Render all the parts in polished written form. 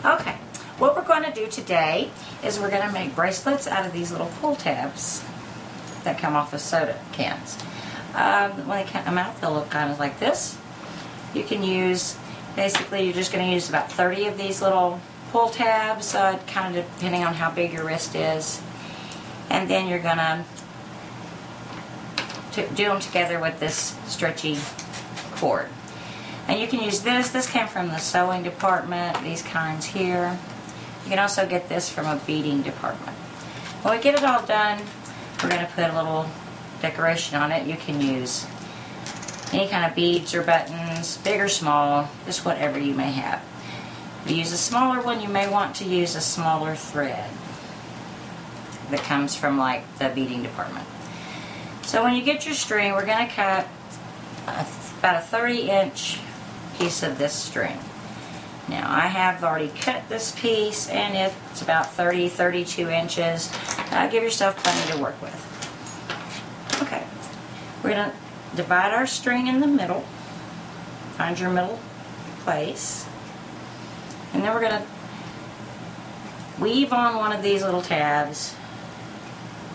Okay, what we're going to do today is we're going to make bracelets out of these little pull tabs that come off of soda cans. When they come out, they'll look kind of like this. You can use, basically you're just going to use about 30 of these little pull tabs, kind of depending on how big your wrist is. And then you're going to do them together with this stretchy cord. And you can use this. This came from the sewing department, these kinds here. You can also get this from a beading department. When we get it all done, we're going to put a little decoration on it. You can use any kind of beads or buttons, big or small, just whatever you may have. If you use a smaller one, you may want to use a smaller thread that comes from like the beading department. So when you get your string, we're going to cut about a 30-inch piece of this string. Now I have already cut this piece and it's about 32 inches. Give yourself plenty to work with. Okay, we're going to divide our string in the middle. Find your middle place. And then we're going to weave on one of these little tabs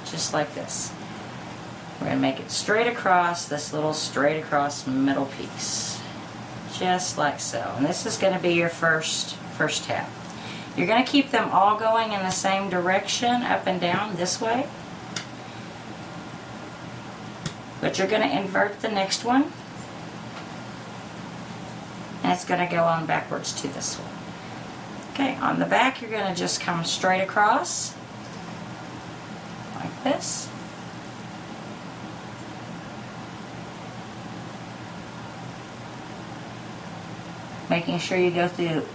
just like this. We're going to make it straight across this little straight across middle piece. Just like so. And this is going to be your first tab. You're going to keep them all going in the same direction, up and down this way. But you're going to invert the next one. And it's going to go on backwards to this one. Okay, on the back you're going to just come straight across. Like this. Making sure you go through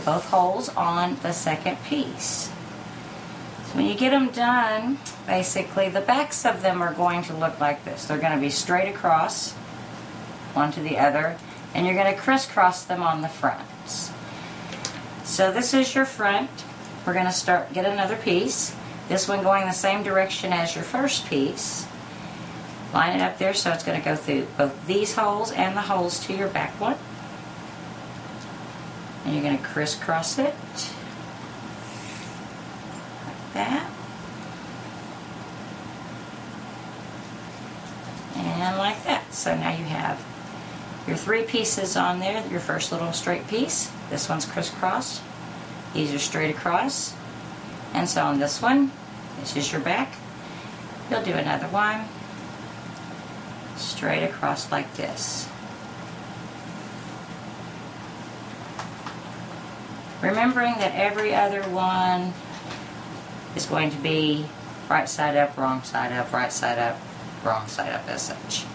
both holes on the second piece. So when you get them done, basically the backs of them are going to look like this. They're going to be straight across, one to the other, and you're going to crisscross them on the fronts. So this is your front. We're going to get another piece. This one going the same direction as your first piece. Line it up there so it's going to go through both these holes and the holes to your back one. And you're going to crisscross it like that. And like that. So now you have your three pieces on there. Your first little straight piece. This one's crisscrossed. These are straight across. And so on this one, this is your back. You'll do another one straight across like this. Remembering that every other one is going to be right side up, wrong side up, right side up, wrong side up as such.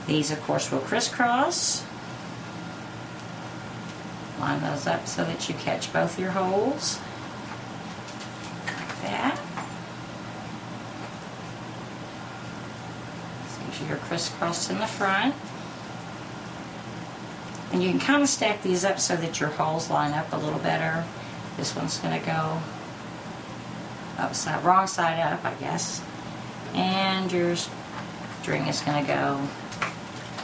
These of course will crisscross. Line those up so that you catch both your holes. Like that. So you're crisscrossed in the front. And you can kind of stack these up so that your holes line up a little better. This one's going to go upside, wrong side up, I guess. And your string is going to go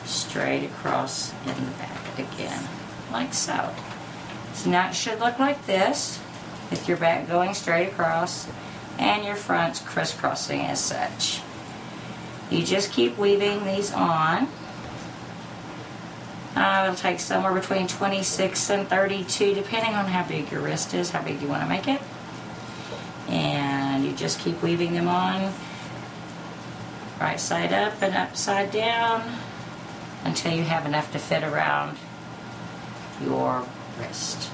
straight across in the back again, like so. So now it should look like this, with your back going straight across and your fronts crisscrossing as such. You just keep weaving these on. It'll take somewhere between 26 and 32, depending on how big your wrist is, how big you want to make it. And you just keep weaving them on, right side up and upside down, until you have enough to fit around your wrist.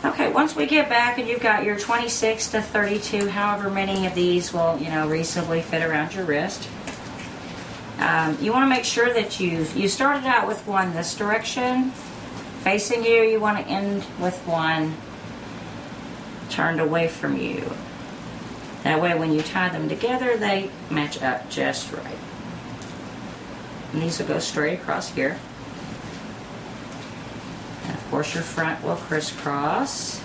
Okay, once we get back and you've got your 26 to 32, however many of these will, reasonably fit around your wrist, you want to make sure that you started out with one this direction facing you. You want to end with one turned away from you. That way when you tie them together, they match up just right. And these will go straight across here. And of course your front will crisscross.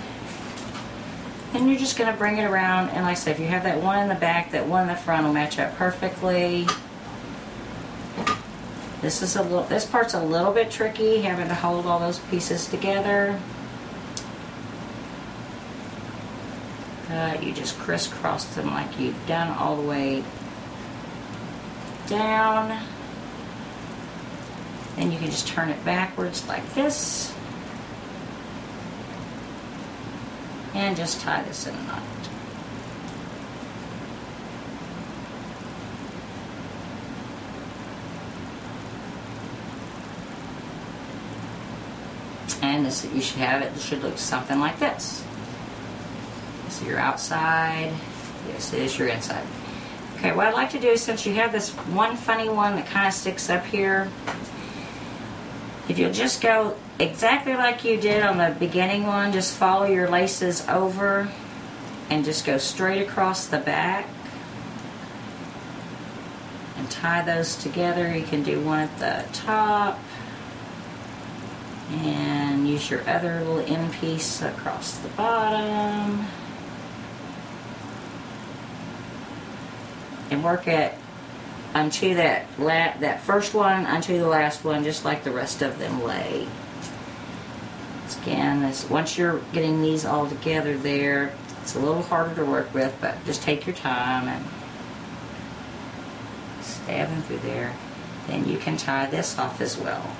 Then you're just going to bring it around, and like I said, if you have that one in the back, that one in the front will match up perfectly. This part's a little bit tricky, having to hold all those pieces together. You just crisscross them like you've done all the way down. Then you can just turn it backwards like this. And just tie this in a knot. And this, you should have it, it should look something like this. This is your outside, this is your inside. Okay, what I'd like to do, since you have this one funny one that kind of sticks up here, if you'll just go exactly like you did on the beginning one, just follow your laces over and just go straight across the back and tie those together. You can do one at the top and use your other little end piece across the bottom and work it onto that first one onto the last one, just like the rest of them lay. Again, once you're getting these all together there, it's a little harder to work with, but just take your time and stab them through there. Then you can tie this off as well.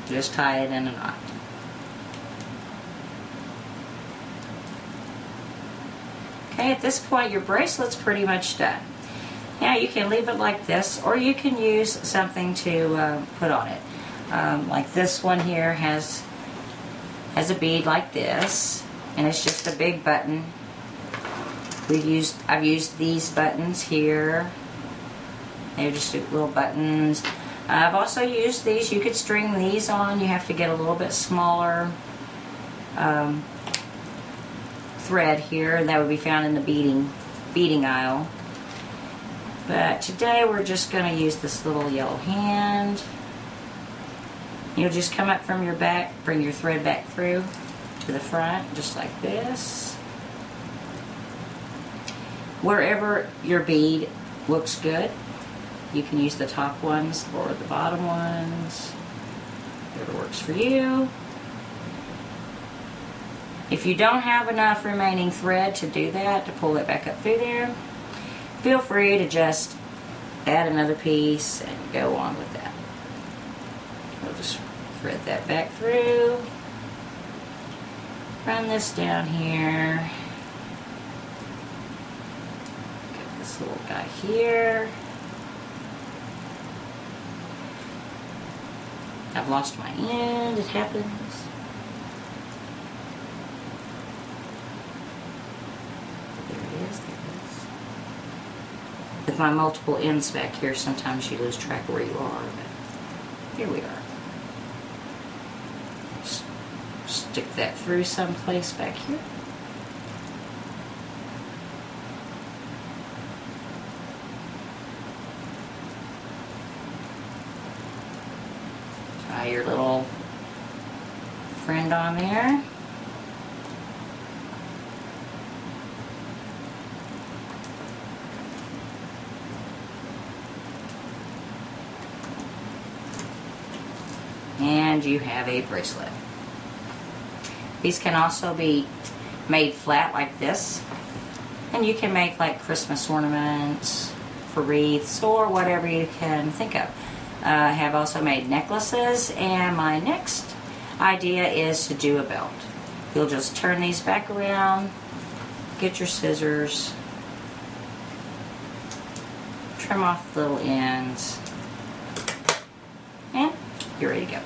Just tie it in a knot. Okay, at this point your bracelet's pretty much done. Now you can leave it like this, or you can use something to put on it. Like this one here has a bead like this, and it's just a big button. I've used these buttons here. They're just little buttons. I've also used these. You could string these on. You have to get a little bit smaller thread here, and that would be found in the beading aisle. But today we're just going to use this little yellow hand. You'll just come up from your back, bring your thread back through to the front, just like this. Wherever your bead looks good, you can use the top ones or the bottom ones, whatever works for you. If you don't have enough remaining thread to do that, to pull it back up through there, feel free to just add another piece and go on with that. We'll just thread that back through, run this down here, get this little guy here. I've lost my end, it happens. With my multiple ends back here, sometimes you lose track of where you are, but here we are. Stick that through someplace back here. Tie your little friend on there. And you have a bracelet. These can also be made flat like this, and you can make like Christmas ornaments for wreaths or whatever you can think of. I have also made necklaces, and my next idea is to do a belt. You'll just turn these back around, get your scissors, trim off the little ends, and you're ready to go.